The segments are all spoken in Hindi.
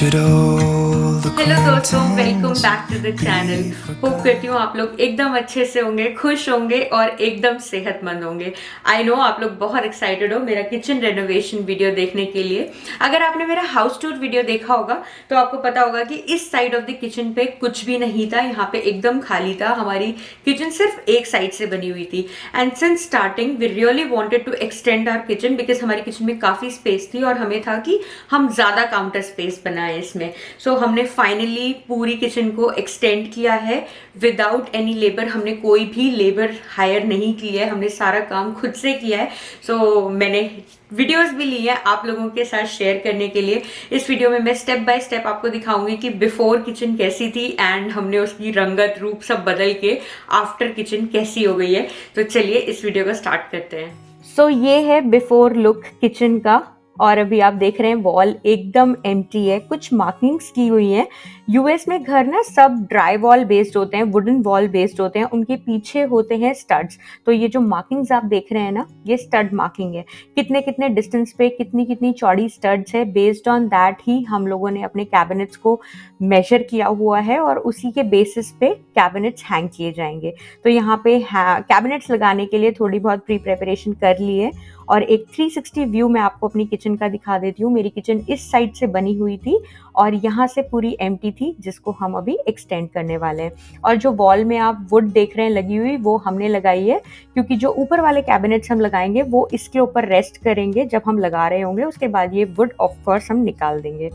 it all the हेलो दोस्तों, welcome contents back to the channel. we hope करती forgot. हूँ आप लोग एकदम अच्छे से होंगे, खुश होंगे और एकदम सेहतमंद होंगे। आई नो आप लोग बहुत एक्साइटेड हो मेरा किचन रेनोवेशन वीडियो देखने के लिए। अगर आपने मेरा हाउस टूर वीडियो देखा होगा तो आपको पता होगा कि इस साइड ऑफ द किचन पे कुछ भी नहीं था, यहाँ पे एकदम खाली था। हमारी किचन सिर्फ एक साइड से बनी हुई थी and since starting we really wanted to extend our kitchen because हमारी किचन में काफ़ी स्पेस थी और हमें था कि हम ज़्यादा काउंटर स्पेस बनाए इसमें। सो हमने फाइनली पूरी किचन को एक्सटेंड किया है विदाउट एनी लेबर। हमने कोई भी लेबर हायर नहीं की है, हमने सारा काम खुद से किया है। सो मैंने वीडियोस भी ली है आप लोगों के साथ शेयर करने के लिए। इस वीडियो में मैं स्टेप बाय स्टेप आपको दिखाऊंगी कि बिफोर किचन कैसी थी एंड हमने उसकी रंगत रूप सब बदल के आफ्टर किचन कैसी हो गई है। तो चलिए इस वीडियो को स्टार्ट करते हैं। सो ये है बिफोर लुक किचन का और अभी आप देख रहे हैं वॉल एकदम एम्प्टी है, कुछ मार्किंग्स की हुई हैं। यूएस में घर ना सब ड्राई वॉल बेस्ड होते हैं, वुडन वॉल बेस्ड होते हैं, उनके पीछे होते हैं स्टड्स। तो ये जो मार्किंग्स आप देख रहे हैं ना, ये स्टड मार्किंग है। कितने कितने डिस्टेंस पे कितनी कितनी चौड़ी स्टड्स है, बेस्ड ऑन दैट ही हम लोगों ने अपने कैबिनेट्स को मेजर किया हुआ है और उसी के बेसिस पे कैबिनेट्स हैंग किए जाएंगे। तो यहाँ पे कैबिनेट्स लगाने के लिए थोड़ी बहुत प्री प्रेपरेशन कर ली है और एक 360 व्यू मैं आपको अपनी किचन का दिखा देती हूँ। मेरी किचन इस साइड से बनी हुई थी और यहाँ से पूरी एम्प्टी थी, जिसको हम अभी एक्सटेंड करने वाले हैं। और जो वॉल में आप वुड देख रहे हैं लगी हुई, वो हमने लगाई है क्योंकि जो ऊपर वाले कैबिनेट्स हम लगाएंगे वो इसके ऊपर रेस्ट करेंगे जब हम लगा रहे होंगे। उसके बाद ये वुड ऑफ कोर्स हम निकाल देंगे।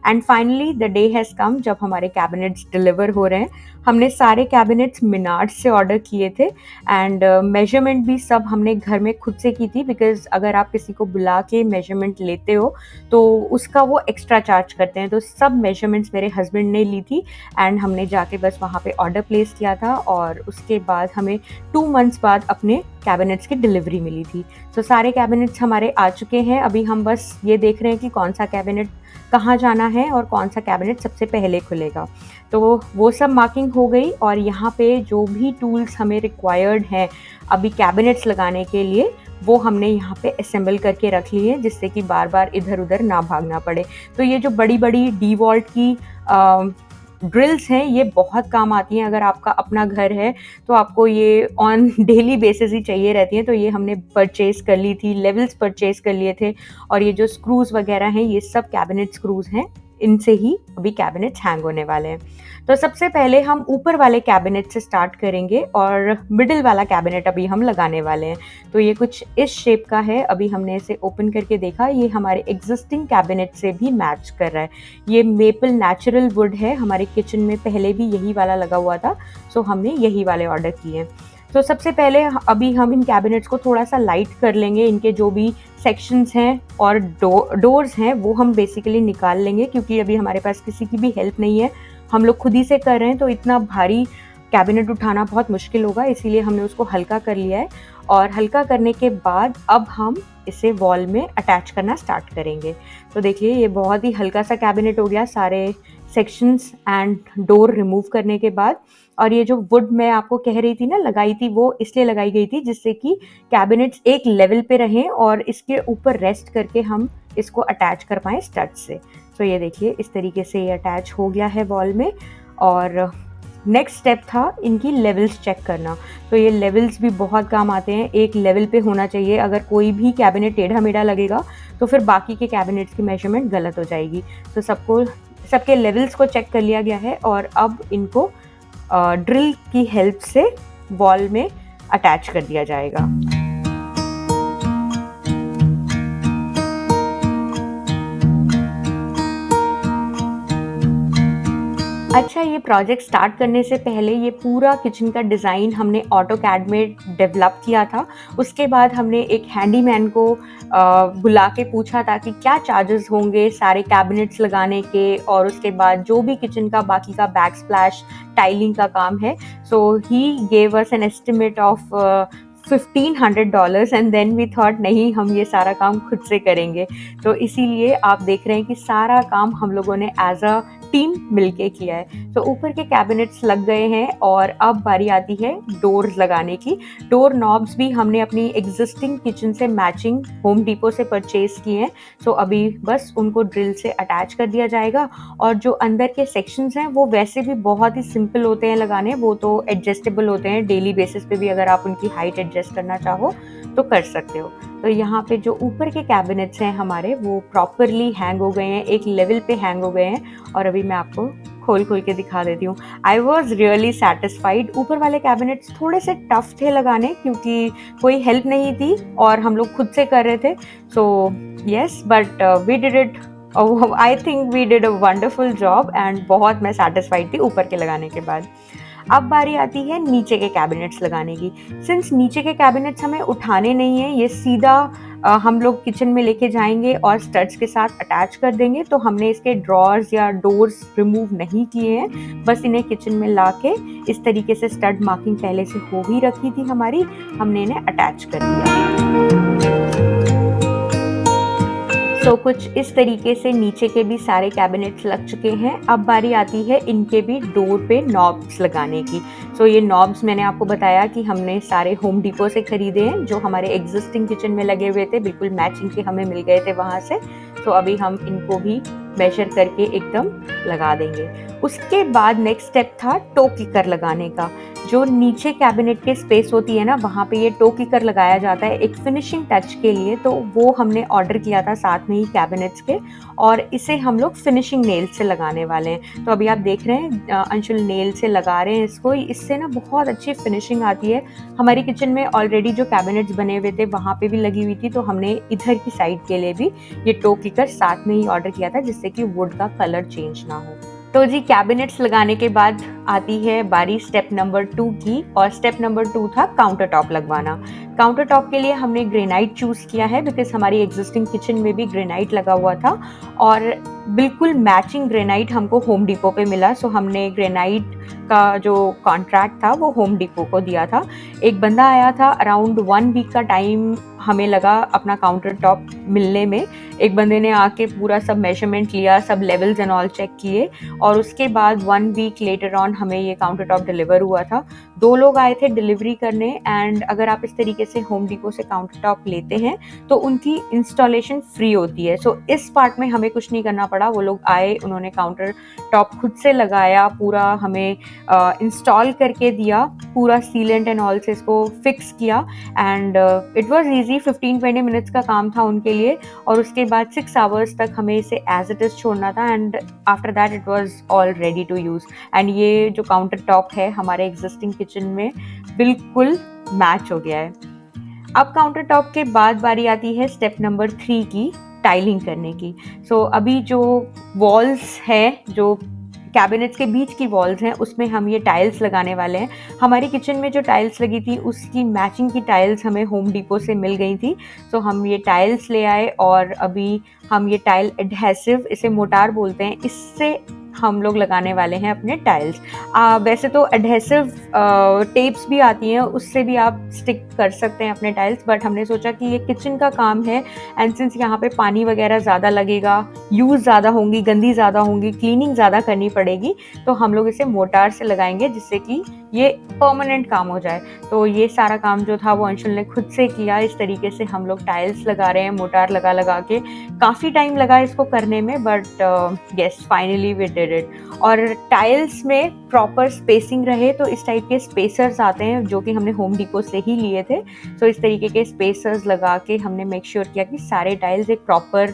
And finally the day has come जब हमारे कैबिनेट्स डिलीवर हो रहे हैं। हमने सारे कैबिनेट्स मिनार्ड से ऑर्डर किए थे एंड मेजरमेंट भी सब हमने घर में खुद से की थी बिकॉज अगर आप किसी को बुला के मेजरमेंट लेते हो तो उसका वो एक्स्ट्रा चार्ज करते हैं। तो सब मेजरमेंट्स मेरे हस्बैंड ने ली थी एंड हमने जाके बस वहाँ पे ऑर्डर प्लेस किया था और उसके बाद हमें 2 मंथ्स बाद अपने कैबिनेट्स की डिलीवरी मिली थी। तो सारे कैबिनेट्स हमारे आ चुके हैं। अभी हम बस ये देख रहे हैं कि कौन सा कैबिनेट कहाँ जाना है और कौन सा कैबिनेट सबसे पहले खुलेगा। तो वो सब मार्किंग हो गई और यहाँ पे जो भी टूल्स हमें रिक्वायर्ड हैं अभी कैबिनेट्स लगाने के लिए, वो हमने यहाँ पे असेंबल करके रख ली है जिससे कि बार बार इधर उधर ना भागना पड़े। तो ये जो बड़ी बड़ी DeWalt की ड्रिल्स हैं ये बहुत काम आती हैं। अगर आपका अपना घर है तो आपको ये ऑन डेली बेसिस ही चाहिए रहती हैं। तो ये हमने परचेज कर ली थी, लेवल्स परचेज कर लिए थे और ये जो स्क्रूज वगैरह हैं ये सब कैबिनेट स्क्रूज हैं, इनसे ही अभी कैबिनेट्स हैंग होने वाले हैं। तो सबसे पहले हम ऊपर वाले कैबिनेट से स्टार्ट करेंगे और मिडिल वाला कैबिनेट अभी हम लगाने वाले हैं। तो ये कुछ इस शेप का है। अभी हमने इसे ओपन करके देखा, ये हमारे एग्जिस्टिंग कैबिनेट से भी मैच कर रहा है। ये मेपल नेचुरल वुड है, हमारे किचन में पहले भी यही वाला लगा हुआ था, सो हमने यही वाले ऑर्डर किए हैं। तो सबसे पहले अभी हम इन कैबिनेट्स को थोड़ा सा लाइट कर लेंगे। इनके जो भी सेक्शंस हैं और डोर्स हैं वो हम बेसिकली निकाल लेंगे क्योंकि अभी हमारे पास किसी की भी हेल्प नहीं है, हम लोग खुद ही से कर रहे हैं। तो इतना भारी कैबिनेट उठाना बहुत मुश्किल होगा, इसीलिए हमने उसको हल्का कर लिया है। और हल्का करने के बाद अब हम इसे वॉल में अटैच करना स्टार्ट करेंगे। तो देखिए ये बहुत ही हल्का सा कैबिनेट हो गया सारे सेक्शंस एंड डोर रिमूव करने के बाद। और ये जो वुड मैं आपको कह रही थी ना लगाई थी, वो इसलिए लगाई गई थी जिससे कि कैबिनेट्स एक लेवल पे रहें और इसके ऊपर रेस्ट करके हम इसको अटैच कर पाएँ स्टड से। तो ये देखिए इस तरीके से ये अटैच हो गया है वॉल में। और नेक्स्ट स्टेप था इनकी लेवल्स चेक करना। तो ये लेवल्स भी बहुत काम आते हैं, एक लेवल पे होना चाहिए। अगर कोई भी कैबिनेट टेढ़ा मेढ़ा लगेगा तो फिर बाकी के कैबिनेट्स की मेजरमेंट गलत हो जाएगी। तो सबके लेवल्स को चेक कर लिया गया है और अब इनको ड्रिल की हेल्प से वॉल में अटैच कर दिया जाएगा। अच्छा, ये प्रोजेक्ट स्टार्ट करने से पहले ये पूरा किचन का डिज़ाइन हमने ऑटोकैड में डेवलप किया था। उसके बाद हमने एक हैंडीमैन को बुला के पूछा था कि क्या चार्जेस होंगे सारे कैबिनेट्स लगाने के और उसके बाद जो भी किचन का बाकी का बैक स्प्लैश टाइलिंग का काम है। So he gave us an estimate of $1,500 and then we thought नहीं, हम ये सारा काम खुद से करेंगे। तो इसीलिए आप देख रहे हैं कि सारा काम हम लोगों ने एज अ टीम मिलके किया है। तो ऊपर के कैबिनेट्स लग गए हैं और अब बारी आती है डोर्स लगाने की। डोर नॉब्स भी हमने अपनी एग्जिस्टिंग किचन से मैचिंग होम डिपो से परचेज किए हैं। सो अभी बस उनको ड्रिल से अटैच कर दिया जाएगा और जो अंदर के सेक्शंस हैं वो वैसे भी बहुत ही सिंपल होते हैं लगाने, वो तो एडजस्टेबल होते हैं, डेली बेसिस पे भी अगर आप उनकी हाइट एडजस्ट करना चाहो तो कर सकते हो। तो यहाँ पे जो ऊपर के कैबिनेट्स हैं हमारे वो प्रॉपरली हैंग हो गए हैं, एक लेवल पे हैंग हो गए हैं और अभी मैं आपको खोल के दिखा देती हूँ। I was really satisfied. ऊपर वाले कैबिनेट्स थोड़े से टफ थे लगाने क्योंकि कोई हेल्प नहीं थी और हम लोग खुद से कर रहे थे। So yes, but we did it. I think we did a wonderful job and बहुत मैं सेटिस्फाइड थी ऊपर के लगाने के बाद। अब बारी आती है नीचे के कैबिनेट्स लगाने की। सिंस नीचे के कैबिनेट्स हमें उठाने नहीं है, ये सीधा हम लोग किचन में लेके जाएंगे और स्टड्स के साथ अटैच कर देंगे, तो हमने इसके ड्रॉर्स या डोर्स रिमूव नहीं किए हैं, बस इन्हें किचन में लाके इस तरीके से स्टड मार्किंग पहले से हो ही रखी थी हमारी, हमने इन्हें अटैच कर दिया। तो कुछ इस तरीके से नीचे के भी सारे कैबिनेट्स लग चुके हैं। अब बारी आती है इनके भी डोर पे नॉब्स लगाने की। सो ये नॉब्स मैंने आपको बताया कि हमने सारे होम डिपो से खरीदे हैं, जो हमारे एग्जिस्टिंग किचन में लगे हुए थे, बिल्कुल मैचिंग के हमें मिल गए थे वहाँ से। तो अभी हम इनको भी मेजर करके एकदम लगा देंगे। उसके बाद नेक्स्ट स्टेप था टो किकर लगाने का। जो नीचे कैबिनेट के स्पेस होती है ना, वहाँ पे ये टो किकर लगाया जाता है एक फिनिशिंग टच के लिए, तो वो हमने ऑर्डर किया था साथ में ही कैबिनेट्स के, और इसे हम लोग फिनिशिंग नेल से लगाने वाले हैं। तो अभी आप देख रहे हैं अंशुल नेल से लगा रहे हैं इसको, इससे ना बहुत अच्छी फिनिशिंग आती है। हमारी किचन में ऑलरेडी जो कैबिनेट्स बने हुए थे वहाँ पे भी लगी हुई थी, तो हमने इधर की साइड के लिए भी ये टो किकर साथ में ही ऑर्डर किया था, जिससे कि वुड का कलर चेंज ना हो। तो जी कैबिनेट्स लगाने के बाद आती है बारी स्टेप नंबर 2 की, और स्टेप नंबर 2 था काउंटर टॉप लगवाना। काउंटर टॉप के लिए हमने ग्रेनाइट चूज़ किया है बिकॉज हमारी एग्जिस्टिंग किचन में भी ग्रेनाइट लगा हुआ था और बिल्कुल मैचिंग ग्रेनाइट हमको होम डिपो पे मिला। सो हमने ग्रेनाइट का जो कॉन्ट्रैक्ट था वो होम डिपो को दिया था। एक बंदा आया था, अराउंड 1 वीक का टाइम हमें लगा अपना काउंटर टॉप मिलने में। एक बंदे ने आके पूरा सब मेजरमेंट लिया, सब लेवल्स एंड ऑल चेक किए, और उसके बाद 1 वीक लेटर ऑन हमें ये काउंटर टॉप डिलीवर हुआ था। 2 लोग आए थे डिलीवरी करने, एंड अगर आप इस तरीके से होम डिपो से काउंटर टॉप लेते हैं तो उनकी इंस्टॉलेशन फ्री होती है। सो इस पार्ट में हमें कुछ नहीं करना पड़ा। वो लोग आए, उन्होंने काउंटर टॉप खुद से लगाया, पूरा हमें इंस्टॉल करके दिया, पूरा सीलेंट एंड ऑल से इसको फिक्स किया, and it was easy. 15-20 minutes का काम था उनके लिए, और उसके बाद 6 आवर्स तक हमें इसे एज इट इज छोड़ना था, and after that it was all ready to use. And ये जो काउंटर टॉप है हमारे एग्जिस्टिंग किचन में बिल्कुल मैच हो गया है। अब काउंटर टॉप के बाद बारी आती है स्टेप नंबर 3 की, टाइलिंग करने की। सो अभी जो वॉल्स है, जो कैबिनेट्स के बीच की वॉल्स हैं, उसमें हम ये टाइल्स लगाने वाले हैं। हमारी किचन में जो टाइल्स लगी थी उसकी मैचिंग की टाइल्स हमें होम डिपो से मिल गई थी। सो हम ये टाइल्स ले आए, और अभी हम ये टाइल एडहेसिव, इसे मोटार बोलते हैं, इससे हम लोग लगाने वाले हैं अपने टाइल्स। वैसे तो एडहेसिव टेप्स भी आती हैं, उससे भी आप स्टिक कर सकते हैं अपने टाइल्स, बट हमने सोचा कि ये किचन का काम है, एंड सिंस यहाँ पे पानी वगैरह ज़्यादा लगेगा, यूज़ ज़्यादा होंगी, गंदी ज़्यादा होंगी, क्लीनिंग ज़्यादा करनी पड़ेगी, तो हम लोग इसे मोटार से लगाएंगे जिससे कि ये परमानेंट काम हो जाए। तो ये सारा काम जो था वो अंशुल ने खुद से किया। इस तरीके से हम लोग टाइल्स लगा रहे हैं, मोटार लगा के। काफ़ी टाइम लगा इसको करने में, but yes finally we did it. और टाइल्स में प्रॉपर स्पेसिंग रहे तो इस टाइप के स्पेसर्स आते हैं जो कि हमने होम डिपो से ही लिए थे। सो इस तरीके के स्पेसर्स लगा के हमने मेक श्योर किया कि सारे टाइल्स एक प्रॉपर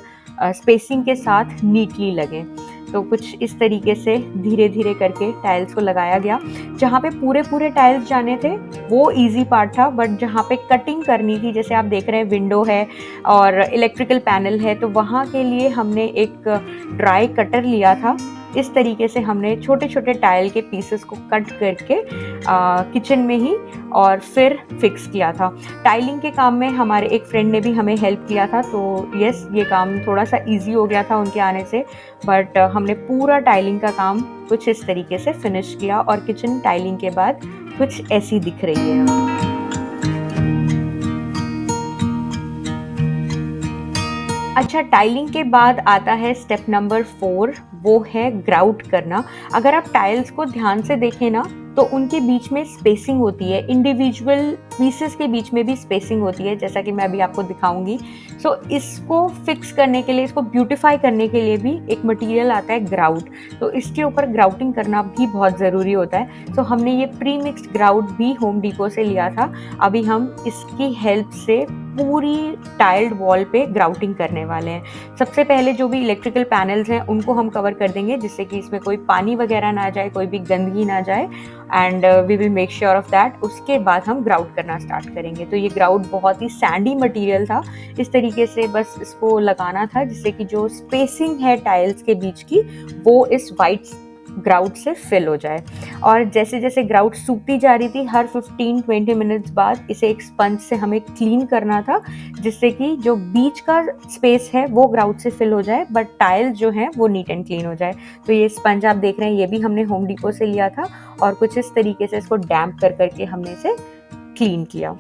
स्पेसिंग के साथ नीटली लगे। तो कुछ इस तरीके से धीरे धीरे करके टाइल्स को लगाया गया। जहाँ पे पूरे टाइल्स जाने थे वो इजी पार्ट था, बट जहाँ पे कटिंग करनी थी, जैसे आप देख रहे हैं विंडो है और इलेक्ट्रिकल पैनल है, तो वहाँ के लिए हमने एक ड्राई कटर लिया था। इस तरीके से हमने छोटे छोटे टाइल के पीसेस को कट करके किचन में ही और फिर फिक्स किया था। टाइलिंग के काम में हमारे एक फ्रेंड ने भी हमें हेल्प किया था, तो यस ये काम थोड़ा सा इजी हो गया था उनके आने से। बट हमने पूरा टाइलिंग का काम कुछ इस तरीके से फिनिश किया, और किचन टाइलिंग के बाद कुछ ऐसी दिख रही है। अच्छा, टाइलिंग के बाद आता है स्टेप नंबर 4, वो है ग्राउट करना। अगर आप टाइल्स को ध्यान से देखें ना तो उनके बीच में स्पेसिंग होती है, इंडिविजुअल पीसेस के बीच में भी स्पेसिंग होती है, जैसा कि मैं अभी आपको दिखाऊंगी। सो इसको फिक्स करने के लिए, इसको ब्यूटिफाई करने के लिए भी एक मटेरियल आता है ग्राउट, तो इसके ऊपर ग्राउटिंग करना भी बहुत ज़रूरी होता है। सो हमने ये प्री मिक्स्ड ग्राउट भी होम डिपो से लिया था। अभी हम इसकी हेल्प से पूरी टाइल्ड वॉल पे ग्राउटिंग करने वाले हैं। सबसे पहले जो भी इलेक्ट्रिकल पैनल्स हैं उनको हम कवर कर देंगे, जिससे कि इसमें कोई पानी वगैरह ना जाए, कोई भी गंदगी ना जाए, and we will make sure of that. उसके बाद हम ग्राउट करना स्टार्ट करेंगे। तो ये ग्राउट बहुत ही सैंडी मटेरियल था, इस तरीके से बस इसको लगाना था जिससे कि जो स्पेसिंग है टाइल्स के बीच की वो इस वाइट ग्राउट से फिल हो जाए। और जैसे जैसे ग्राउट सूखती जा रही थी, हर 15-20 मिनट्स बाद इसे एक स्पंज से हमें क्लीन करना था, जिससे कि जो बीच का स्पेस है वो ग्राउट से फिल हो जाए, बट टाइल्स जो है वो नीट एंड क्लीन हो जाए। तो ये स्पंज आप देख रहे हैं, ये भी हमने होम डिपो से लिया था, और कुछ इस तरीके से इसको डैम्प कर करके हमने इसे क्लीन किया।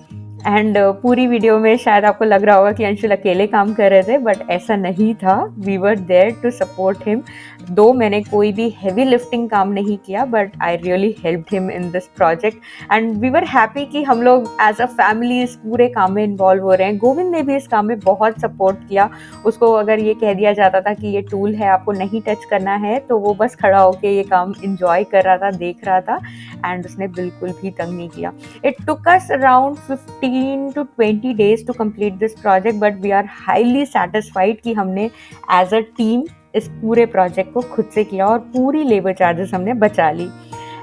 एंड पूरी वीडियो में शायद आपको लग रहा होगा कि अंशुल अकेले काम कर रहे थे, बट ऐसा नहीं था। We were there to support him. Though मैंने कोई भी हैवी लिफ्टिंग काम नहीं किया, but I really helped him in this project, and we were happy कि हम लोग एज अ फैमिली इस पूरे काम में इन्वॉल्व हो रहे हैं। गोविंद ने भी इस काम में बहुत सपोर्ट किया। उसको अगर ये कह दिया जाता था कि ये टूल है, आपको नहीं टच करना है, तो वो बस खड़ा होकर ये काम इंजॉय कर रहा था, देख रहा था, एंड उसने बिल्कुल भी तंग नहीं किया। It took us around 15 to 20 days to complete this project, but we are highly satisfied कि हमने as a team इस पूरे प्रोजेक्ट को खुद से किया और पूरी लेबर चार्जेस हमने बचा ली।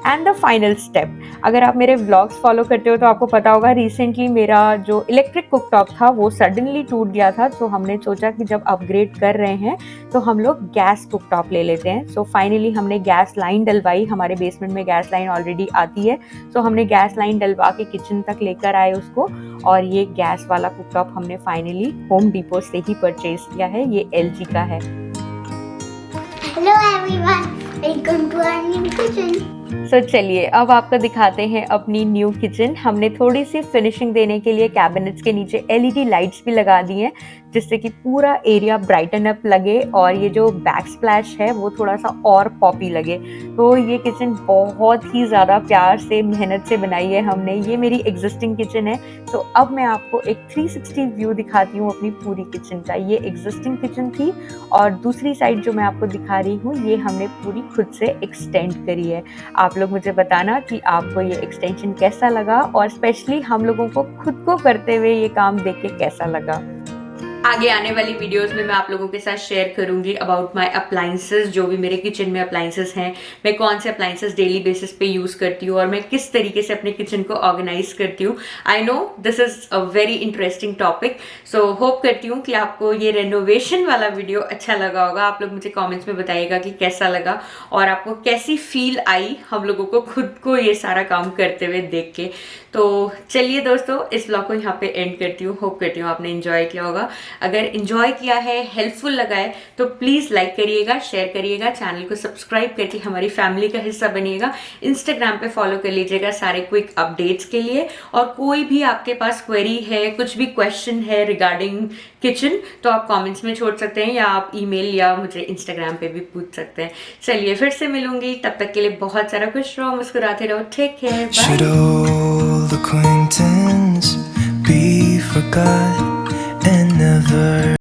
एंड द फाइनल स्टेप, अगर आप मेरे व्लॉग्स फॉलो करते हो तो आपको पता होगा रिसेंटली मेरा जो इलेक्ट्रिक कुकटॉप था वो सडनली टूट गया था। तो हमने सोचा कि जब अपग्रेड कर रहे हैं तो हम लोग गैस कुकटॉप ले लेते हैं। सो फाइनली हमने गैस लाइन डलवाई, हमारे बेसमेंट में गैस लाइन ऑलरेडी आती है। सो हमने गैस लाइन डलवा के किचन तक लेकर आए उसको, और ये गैस वाला कुकटॉप हमने फाइनली होम डिपो से ही परचेज किया है। ये LG का है। Hello everyone, welcome to our new kitchen. So चलिए अब आपको दिखाते हैं अपनी न्यू किचन। हमने थोड़ी सी फिनिशिंग देने के लिए कैबिनेट्स के नीचे LED लाइट्स भी लगा दी हैं, जिससे कि पूरा एरिया ब्राइटन अप लगे और ये जो बैक स्प्लैश है वो थोड़ा सा और पॉपी लगे। तो ये किचन बहुत ही ज़्यादा प्यार से, मेहनत से बनाई है हमने। ये मेरी एग्जिस्टिंग किचन है। तो अब मैं आपको एक 360 व्यू दिखाती हूँ अपनी पूरी किचन का। ये एग्जिस्टिंग किचन थी, और दूसरी साइड जो मैं आपको दिखा रही हूँ ये हमने पूरी खुद से एक्सटेंड करी है। आप लोग मुझे बताना कि आपको ये एक्सटेंशन कैसा लगा, और स्पेशली हम लोगों को खुद को करते हुए ये काम देख के कैसा लगा। आगे आने वाली वीडियोस में मैं आप लोगों के साथ शेयर करूंगी अबाउट माय अप्लाइंसेस, जो भी मेरे किचन में अप्लाइंसेस हैं, मैं कौन से अप्लाइंसेस डेली बेसिस पे यूज करती हूँ और मैं किस तरीके से अपने किचन को ऑर्गेनाइज करती हूँ। I know this is a very interesting topic, so hope करती हूँ कि आपको ये रेनोवेशन वाला वीडियो अच्छा लगा होगा। आप लोग मुझे कॉमेंट्स में बताइएगा कि कैसा लगा और आपको कैसी फील आई हम लोगों को खुद को ये सारा काम करते हुए देख के। तो चलिए दोस्तों, इस ब्लॉग को यहाँ पे एंड करती हूँ। होप करती हूँ आपने एंजॉय किया होगा। अगर एंजॉय किया है, हेल्पफुल लगा है, तो प्लीज़ लाइक करिएगा, शेयर करिएगा, चैनल को सब्सक्राइब करके हमारी फैमिली का हिस्सा बनिएगा। इंस्टाग्राम पे फॉलो कर लीजिएगा सारे क्विक अपडेट्स के लिए। और कोई भी आपके पास क्वेरी है, कुछ भी क्वेश्चन है रिगार्डिंग किचन, तो आप कमेंट्स में छोड़ सकते हैं, या आप ईमेल या मुझे इंस्टाग्राम पे भी पूछ सकते हैं। चलिए फिर से मिलूंगी, तब तक के लिए बहुत सारा खुश रहो, मुस्कुराते रहो। Take care, bye.